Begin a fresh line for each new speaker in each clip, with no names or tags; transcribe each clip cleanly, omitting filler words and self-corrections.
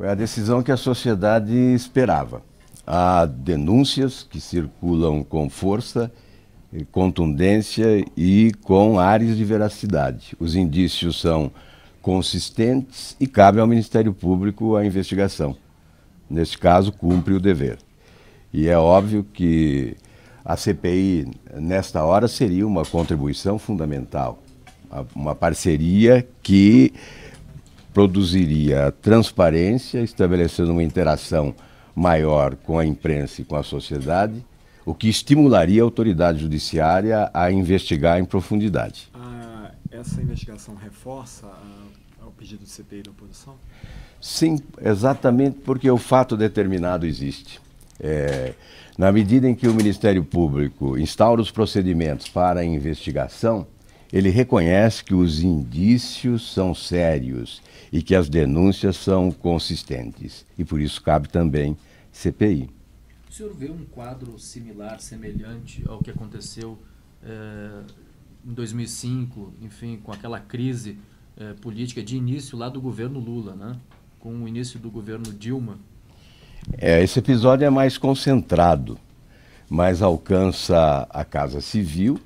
Foi a decisão que a sociedade esperava. Há denúncias que circulam com força, contundência e com ares de veracidade. Os indícios são consistentes e cabe ao Ministério Público a investigação. Neste caso, cumpre o dever. E é óbvio que a CPI, nesta hora, seria uma contribuição fundamental, uma parceria que produziria transparência, estabelecendo uma interação maior com a imprensa e com a sociedade, o que estimularia a autoridade judiciária a investigar em profundidade.
Essa investigação reforça o pedido de CPI da oposição?
Sim, exatamente porque o fato determinado existe. Na medida em que o Ministério Público instaura os procedimentos para a investigação, ele reconhece que os indícios são sérios e que as denúncias são consistentes. E por isso cabe também CPI.
O senhor vê um quadro similar, semelhante ao que aconteceu em 2005, enfim, com aquela crise política de início lá do governo Lula, né? Com o início do governo Dilma?
Esse episódio é mais concentrado, mas alcança a Casa Civil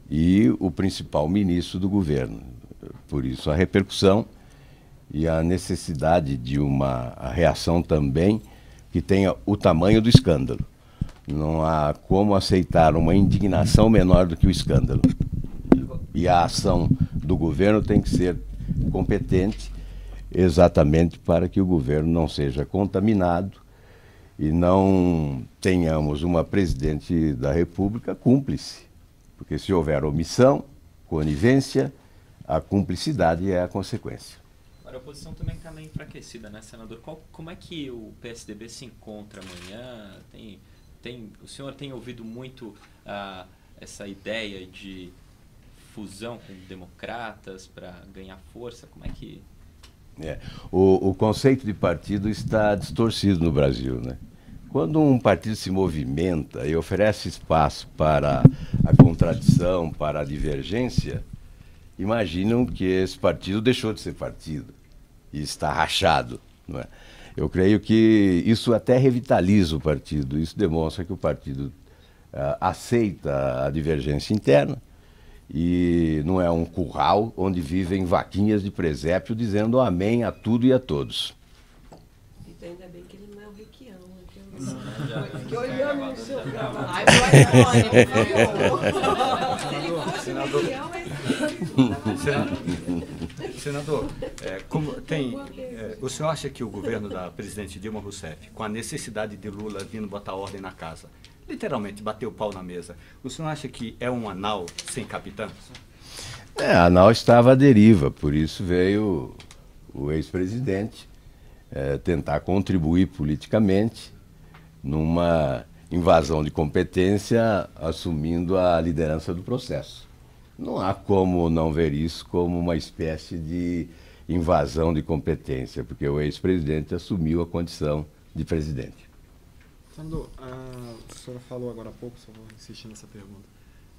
e o principal ministro do governo. Por isso a repercussão e a necessidade de uma reação também que tenha o tamanho do escândalo. Não há como aceitar uma indignação menor do que o escândalo. E a ação do governo tem que ser competente, exatamente para que o governo não seja contaminado e não tenhamos uma presidente da República cúmplice. Porque se houver omissão, conivência, a cumplicidade é a consequência.
Agora, a oposição também está meio enfraquecida, né, senador? Como é que o PSDB se encontra amanhã? O senhor tem ouvido muito essa ideia de fusão com democratas para ganhar força? Como é que...
O conceito de partido está distorcido no Brasil, né? Quando um partido se movimenta e oferece espaço para a contradição, para a divergência, imaginam que esse partido deixou de ser partido e está rachado, não é? Eu creio que isso até revitaliza o partido, isso demonstra que o partido aceita a divergência interna e não é um curral onde vivem vaquinhas de presépio dizendo amém a tudo e a todos.
Então, ainda bem que ele não é o Requião.
Fiquei olhando no seu gravador.
Ai,
Senador, o senhor acha que o governo da presidente Dilma Rousseff, com a necessidade de Lula vindo botar ordem na casa, literalmente bateu o pau na mesa, o senhor acha que é uma nau sem capitã?
A nau estava à deriva, por isso veio o ex-presidente tentar contribuir politicamente numa invasão de competência, assumindo a liderança do processo. Não há como não ver isso como uma espécie de invasão de competência, porque o ex-presidente assumiu a condição de presidente.
Senador, a senhora falou agora há pouco, só vou insistir nessa pergunta.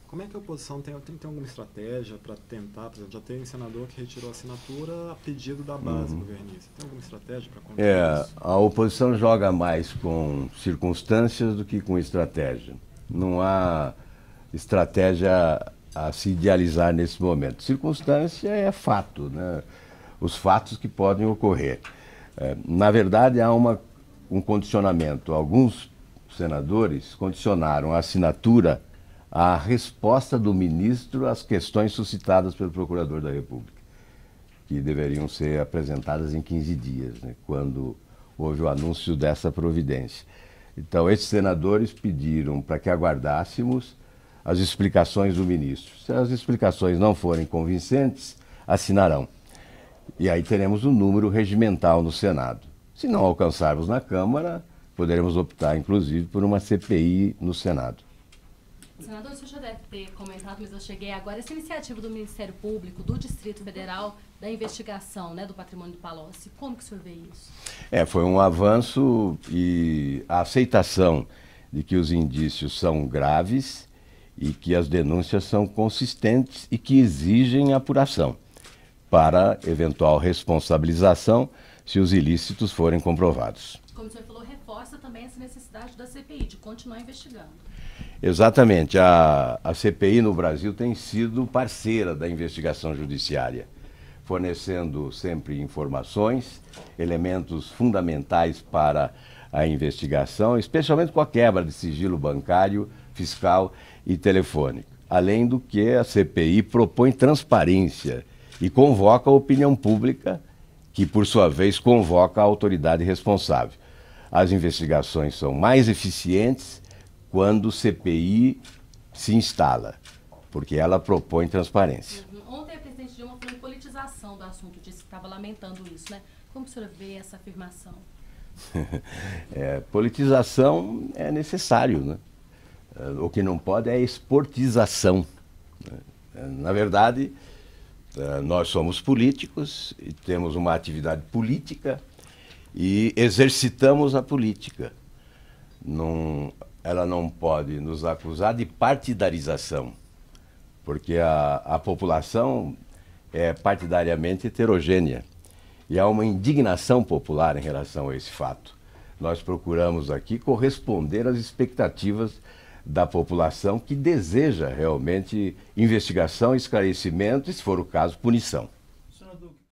Como é que a oposição tem alguma estratégia para tentar, por exemplo, já tem senador que retirou a assinatura a pedido da base governista. Tem alguma estratégia para conter isso?
A oposição joga mais com circunstâncias do que com estratégia. Não há estratégia a se idealizar nesse momento. Circunstância é fato, né? Os fatos que podem ocorrer. Na verdade, há um condicionamento. Alguns senadores condicionaram a assinatura à resposta do ministro às questões suscitadas pelo Procurador da República, que deveriam ser apresentadas em 15 dias, né, quando houve o anúncio dessa providência. Então, esses senadores pediram para que aguardássemos as explicações do ministro. Se as explicações não forem convincentes, assinarão. E aí teremos um número regimental no Senado. Se não alcançarmos na Câmara, poderemos optar, inclusive, por uma CPI no Senado.
Senador, o senhor já deve ter comentado, mas eu cheguei agora, essa iniciativa do Ministério Público, do Distrito Federal, da investigação, né, do patrimônio do Palocci, como que o senhor vê isso?
Foi um avanço e a aceitação de que os indícios são graves e que as denúncias são consistentes e que exigem apuração para eventual responsabilização, se os ilícitos forem comprovados.
Como o senhor falou, reforça também essa necessidade da CPI, de continuar investigando.
Exatamente. A CPI no Brasil tem sido parceira da investigação judiciária, fornecendo sempre informações, elementos fundamentais para a investigação, especialmente com a quebra de sigilo bancário, fiscal e telefônico. Além do que a CPI propõe transparência e convoca a opinião pública, que por sua vez convoca a autoridade responsável. As investigações são mais eficientes quando o CPI se instala, porque ela propõe transparência.
Ontem a presidente Dilma falou em politização do assunto, disse que estava lamentando isso, né? Como o senhor vê essa afirmação?
Politização é necessário, né? O que não pode é esportização. Na verdade, nós somos políticos e temos uma atividade política e exercitamos a política. Ela não pode nos acusar de partidarização, porque a população é partidariamente heterogênea e há uma indignação popular em relação a esse fato. Nós procuramos aqui corresponder às expectativas da população que deseja realmente investigação, esclarecimento e, se for o caso, punição.